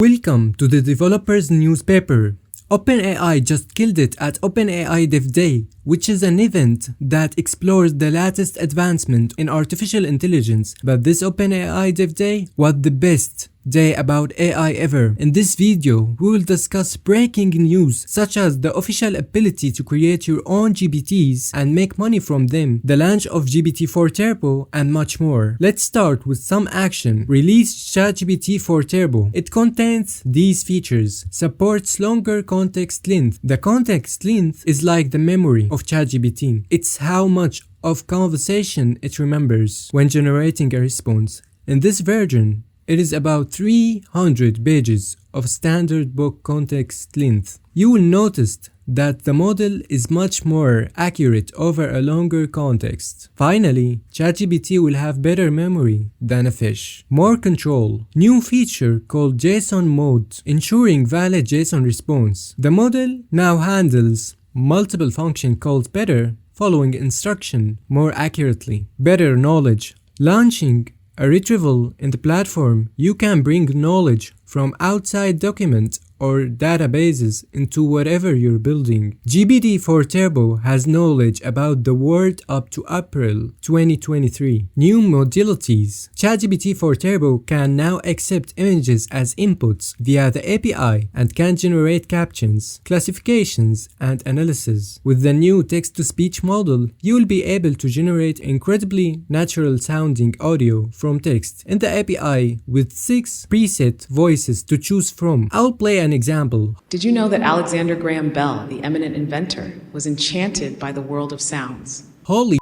Welcome to the developers newspaper. OpenAI just killed it at OpenAI DevDay, which is an event that explores the latest advancement in artificial intelligence. But this OpenAI DevDay was the best day about AI ever. In this video, we will discuss breaking news such as the official ability to create your own GPTs and make money from them, the launch of GPT-4 Turbo, and much more. Let's start with some action. Released ChatGPT-4 Turbo. It contains these features. Supports longer context length. The context length is like the memory of ChatGPT. It's how much of conversation it remembers when generating a response. In this version, it is about 300 pages of standard book context length. You will notice that the model is much more accurate over a longer context. Finally, ChatGPT will have better memory than a fish. More control. New feature called JSON mode, ensuring valid JSON response. The model now handles multiple functions called better, following instruction more accurately. Better knowledge. Launching a retrieval in the platform, you can bring knowledge from outside documents or databases into whatever you're building. GPT-4 Turbo has knowledge about the world up to April 2023. New modalities. ChatGPT-4 Turbo can now accept images as inputs via the API and can generate captions, classifications, and analysis. With the new text-to-speech model, you will be able to generate incredibly natural-sounding audio from text in the API with 6 preset voices to choose from. I'll play an example. Did you know that Alexander Graham Bell, the eminent inventor, was enchanted by the world of sounds? Holy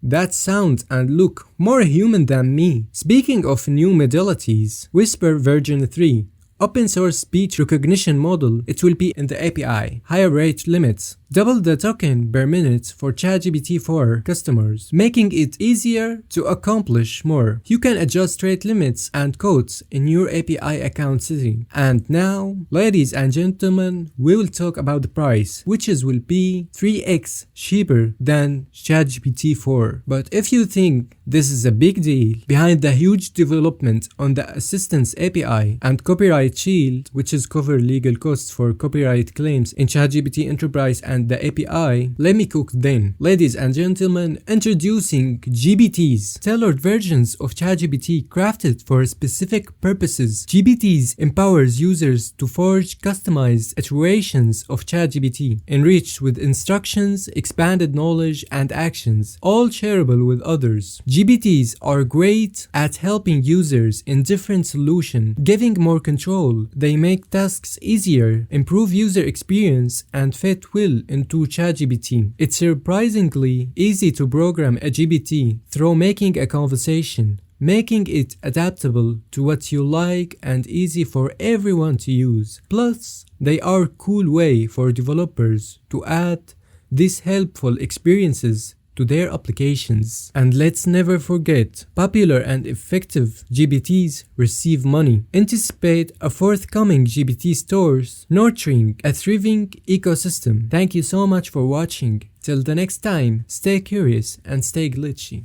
that sounds and look more human than me. Speaking of new modalities, Whisper version 3. Open source speech recognition model, it will be in the API. Higher rate limits. Double the token per minute for ChatGPT-4 customers, making it easier to accomplish more. You can adjust rate limits and codes in your API account setting. And now, ladies and gentlemen, we will talk about the price, which will be 3x cheaper than ChatGPT-4. But if you think this is a big deal, behind the huge development on the Assistance API and Copyright Shield, which is cover legal costs for copyright claims in ChatGPT Enterprise and the API, let me cook then. Ladies and gentlemen, introducing GPTs, tailored versions of ChatGPT crafted for specific purposes. GPTs empowers users to forge customized iterations of ChatGPT, enriched with instructions, expanded knowledge, and actions, all shareable with others. GPTs are great at helping users in different solutions, giving more control. They make tasks easier, improve user experience, and fit well into ChatGPT. It's surprisingly easy to program a GPT through making a conversation, making it adaptable to what you like and easy for everyone to use. Plus, they are a cool way for developers to add these helpful experiences to their applications. And let's never forget, popular and effective GPTs receive money. Anticipate a forthcoming GPT stores nurturing a thriving ecosystem. Thank you so much for watching. Till the next time, stay curious and stay glitchy.